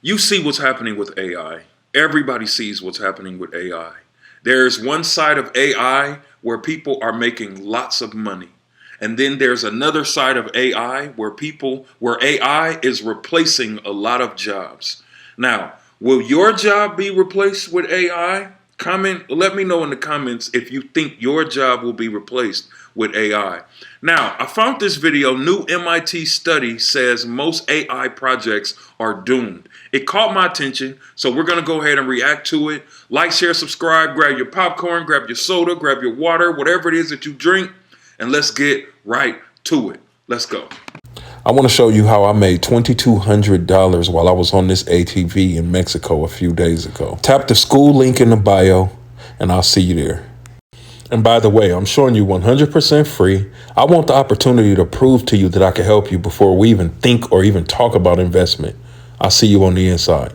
You see what's happening with AI. Everybody sees what's happening with AI. There's one side of AI where people are making lots of money. And then there's another side of AI where AI is replacing a lot of jobs. Now, will your job be replaced with AI? Let me know in the comments if you think your job will be replaced with AI. Now, I found this video. New MIT study says most AI projects are doomed. It caught my attention, so we're going to go ahead and react to it. Like, share, subscribe, grab your popcorn, grab your soda, grab your water, whatever it is that you drink, and let's get right to it. Let's go. I want to show you how I made $2,200 while I was on this ATV in Mexico a few days ago. Tap the school link in the bio, and I'll see you there. And by the way, I'm showing you 100% free. I want the opportunity to prove to you that I can help you before we even think or even talk about investment. I'll see you on the inside.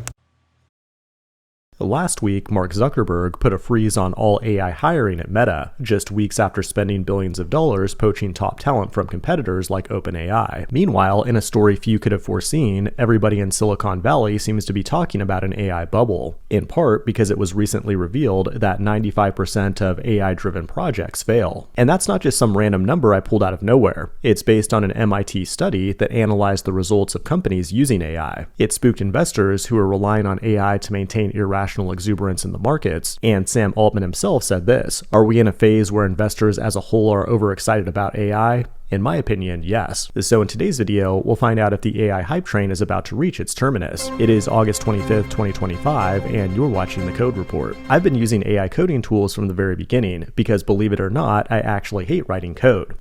Last week, Mark Zuckerberg put a freeze on all AI hiring at Meta, just weeks after spending billions of dollars poaching top talent from competitors like OpenAI. Meanwhile, in a story few could have foreseen, everybody in Silicon Valley seems to be talking about an AI bubble, in part because it was recently revealed that 95% of AI-driven projects fail. And that's not just some random number I pulled out of nowhere. It's based on an MIT study that analyzed the results of companies using AI. It spooked investors who are relying on AI to maintain irrational exuberance in the markets, and Sam Altman himself said this: "Are we in a phase where investors as a whole are overexcited about AI? In my opinion, yes." So in today's video, we'll find out if the AI hype train is about to reach its terminus. It is August 25th, 2025, and you're watching The Code Report. I've been using AI coding tools from the very beginning because, believe it or not, I actually hate writing code.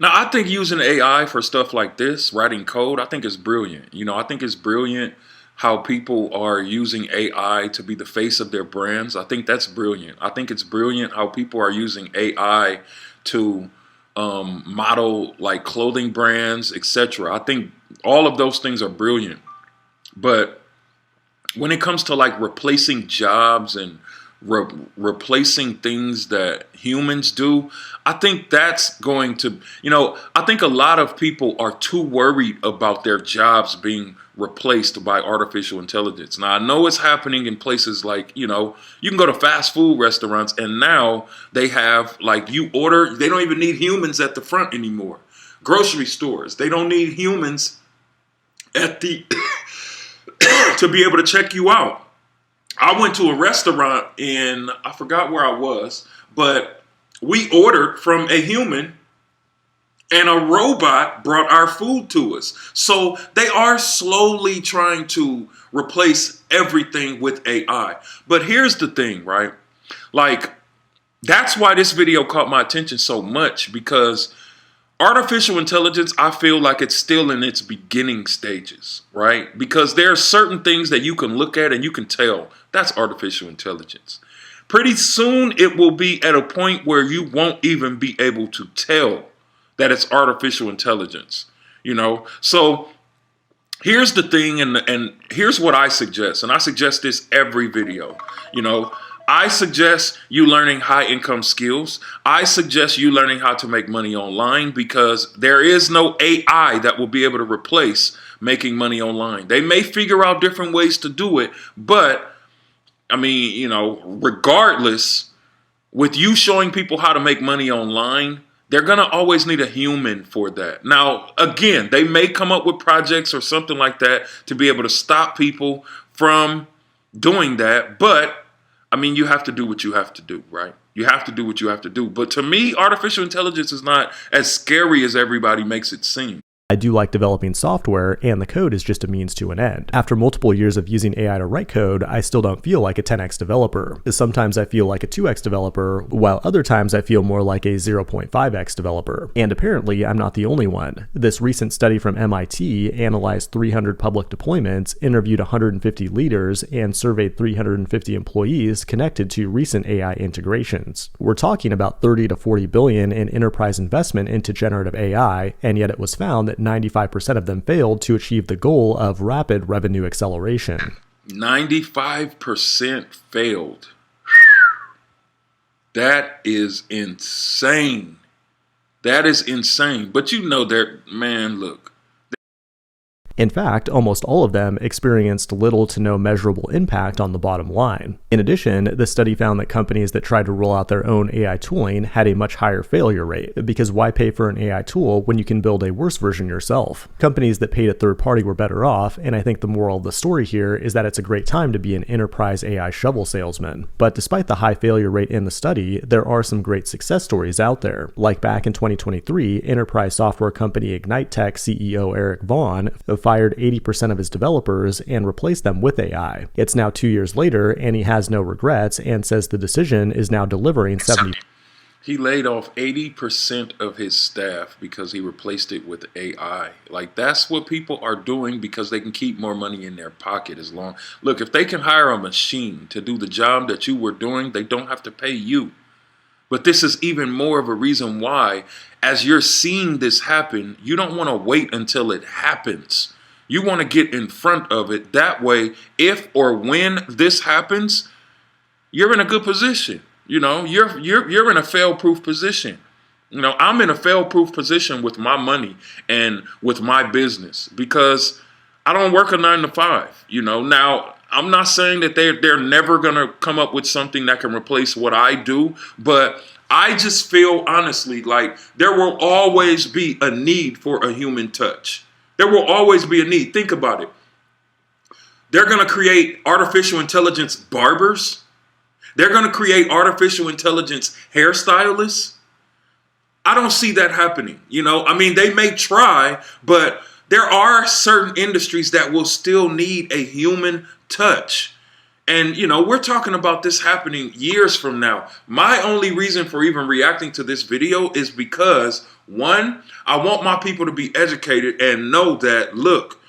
Now, I think using AI for stuff like this, writing code, I think is brilliant. I think it's brilliant how people are using AI to be the face of their brands. I think that's brilliant. I think it's brilliant how people are using AI to model like clothing brands, etc. I think all of those things are brilliant. But when it comes to like replacing jobs and replacing things that humans do, I think that's going to, I think a lot of people are too worried about their jobs being replaced by artificial intelligence. Now, I know it's happening in places like, you can go to fast food restaurants and now they have like they don't even need humans at the front anymore. Grocery stores, they don't need humans at the to be able to check you out. I went to a restaurant I forgot where I was, but we ordered from a human and a robot brought our food to us. So they are slowly trying to replace everything with AI. But here's the thing, right? Like, that's why this video caught my attention so much, because artificial intelligence, I feel like it's still in its beginning stages, right? Because there are certain things that you can look at and you can tell that's artificial intelligence. Pretty soon it will be at a point where you won't even be able to tell that it's artificial intelligence, So here's the thing, and here's what I suggest, and I suggest this every video, I suggest you learning high income skills. I suggest you learning how to make money online, because there is no AI that will be able to replace making money online. They may figure out different ways to do it, but regardless, with you showing people how to make money online, they're going to always need a human for that. Now, again, they may come up with projects or something like that to be able to stop people from doing that. But, you have to do what you have to do, right? You have to do what you have to do. But to me, artificial intelligence is not as scary as everybody makes it seem. I do like developing software, and the code is just a means to an end. After multiple years of using AI to write code, I still don't feel like a 10x developer. Sometimes I feel like a 2x developer, while other times I feel more like a 0.5x developer. And apparently, I'm not the only one. This recent study from MIT analyzed 300 public deployments, interviewed 150 leaders, and surveyed 350 employees connected to recent AI integrations. We're talking about 30 to 40 billion in enterprise investment into generative AI, and yet it was found that 95% of them failed to achieve the goal of rapid revenue acceleration. 95% failed. That is insane. That is insane. But man, look. In fact, almost all of them experienced little to no measurable impact on the bottom line. In addition, the study found that companies that tried to roll out their own AI tooling had a much higher failure rate, because why pay for an AI tool when you can build a worse version yourself? Companies that paid a third party were better off, and I think the moral of the story here is that it's a great time to be an enterprise AI shovel salesman. But despite the high failure rate in the study, there are some great success stories out there. Like back in 2023, enterprise software company Ignite Tech CEO Eric Vaughn fired 80% of his developers and replaced them with AI. It's now 2 years later, and he has no regrets and says the decision is now delivering 70. He laid off 80% of his staff because he replaced it with AI. Like, that's what people are doing because they can keep more money in their pocket as long. Look, if they can hire a machine to do the job that you were doing, they don't have to pay you. But this is even more of a reason why, as you're seeing this happen, you don't want to wait until it happens. You want to get in front of it. That way, if or when this happens, you're in a good position. You know, you're in a fail-proof position. You know, I'm in a fail-proof position with my money and with my business because I don't work a 9 to 5. You know, now I'm not saying that they're never gonna come up with something that can replace what I do, but I just feel honestly like there will always be a need for a human touch. There will always be a need. Think about it. They're gonna create artificial intelligence barbers. They're going to create artificial intelligence hairstylists. I don't see that happening. You know, I mean, they may try, but there are certain industries that will still need a human touch. And, you know, we're talking about this happening years from now. My only reason for even reacting to this video is because, one, I want my people to be educated and know that, look,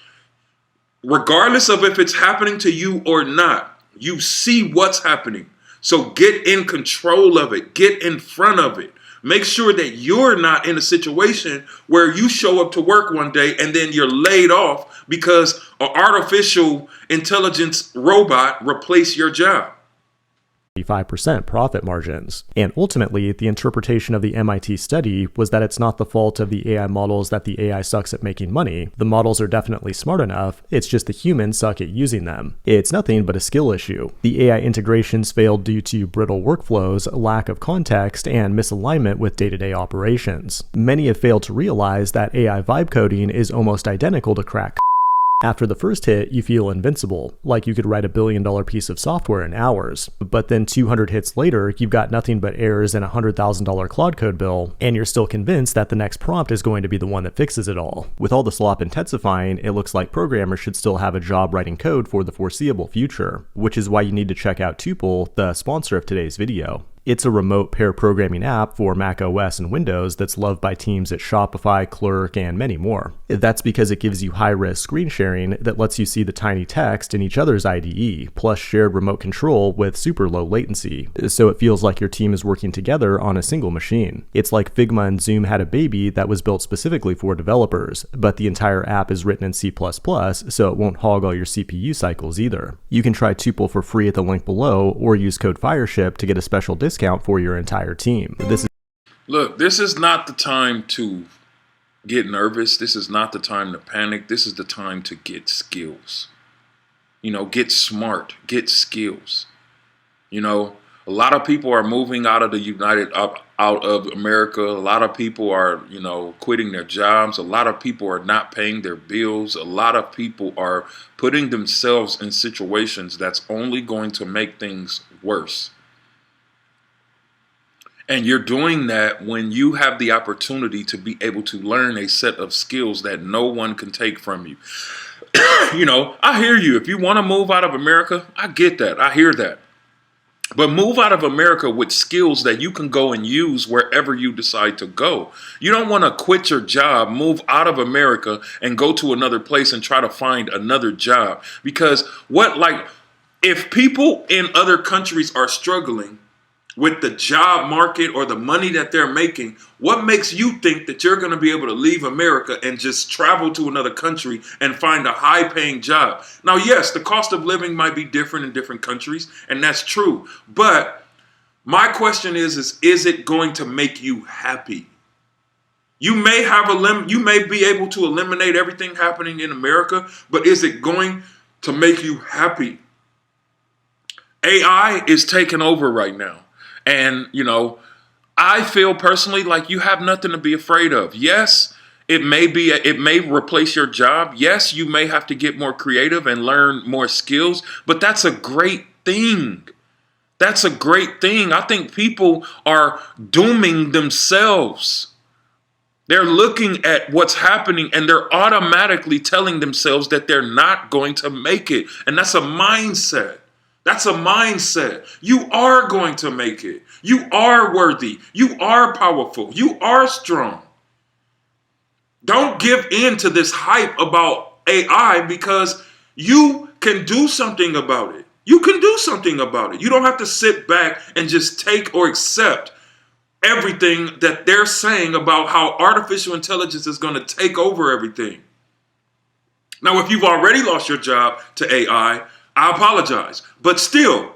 regardless of if it's happening to you or not, you see what's happening. So get in control of it. Get in front of it. Make sure that you're not in a situation where you show up to work one day and then you're laid off because an artificial intelligence robot replaced your job. 5% profit margins. And ultimately, the interpretation of the MIT study was that it's not the fault of the AI models that the AI sucks at making money. The models are definitely smart enough, it's just the humans suck at using them. It's nothing but a skill issue. The AI integrations failed due to brittle workflows, lack of context, and misalignment with day-to-day operations. Many have failed to realize that AI vibe coding is almost identical to crack. After the first hit, you feel invincible, like you could write $1 billion piece of software in hours. But then 200 hits later, you've got nothing but errors and a $100,000 Claude Code bill, and you're still convinced that the next prompt is going to be the one that fixes it all. With all the slop intensifying, it looks like programmers should still have a job writing code for the foreseeable future, which is why you need to check out Tuple, the sponsor of today's video. It's a remote pair programming app for Mac OS and Windows that's loved by teams at Shopify, Clerk, and many more. That's because it gives you high-res screen sharing that lets you see the tiny text in each other's IDE, plus shared remote control with super low latency, so it feels like your team is working together on a single machine. It's like Figma and Zoom had a baby that was built specifically for developers, but the entire app is written in C++, so it won't hog all your CPU cycles either. You can try Tuple for free at the link below, or use code FIRESHIP to get a special discount for your entire team. Look, this is not the time to get nervous. This is not the time to panic. This is the time to get skills. You know, get smart, get skills. You know, a lot of people are moving out of out of America. A lot of people are, you know, quitting their jobs. A lot of people are not paying their bills. A lot of people are putting themselves in situations that's only going to make things worse. And you're doing that when you have the opportunity to be able to learn a set of skills that no one can take from you. You know, I hear you. If you want to move out of America, I get that. I hear that. But move out of America with skills that you can go and use wherever you decide to go. You don't want to quit your job, move out of America, and go to another place and try to find another job. Because if people in other countries are struggling with the job market or the money that they're making, what makes you think that you're going to be able to leave America and just travel to another country and find a high-paying job? Now, yes, the cost of living might be different in different countries, and that's true. But my question is it going to make you happy? You may have you may be able to eliminate everything happening in America, but is it going to make you happy? AI is taking over right now. And, I feel personally like you have nothing to be afraid of. Yes, it may replace your job. Yes, you may have to get more creative and learn more skills, but that's a great thing. That's a great thing. I think people are dooming themselves. They're looking at what's happening and they're automatically telling themselves that they're not going to make it. And that's a mindset. That's a mindset. You are going to make it. You are worthy. You are powerful. You are strong. Don't give in to this hype about AI because you can do something about it. You can do something about it. You don't have to sit back and just take or accept everything that they're saying about how artificial intelligence is going to take over everything. Now, if you've already lost your job to AI, I apologize. But still,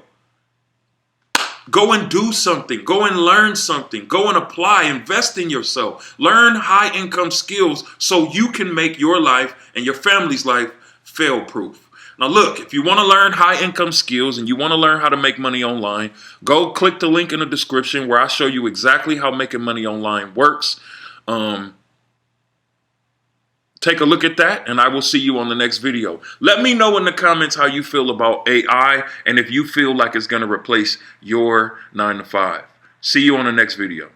go and do something. Go and learn something. Go and apply. Invest in yourself. Learn high income skills so you can make your life and your family's life fail proof. Now, look, if you want to learn high income skills and you want to learn how to make money online, go click the link in the description where I show you exactly how making money online works. Take a look at that, and I will see you on the next video. Let me know in the comments how you feel about AI and if you feel like it's going to replace your 9 to 5. See you on the next video.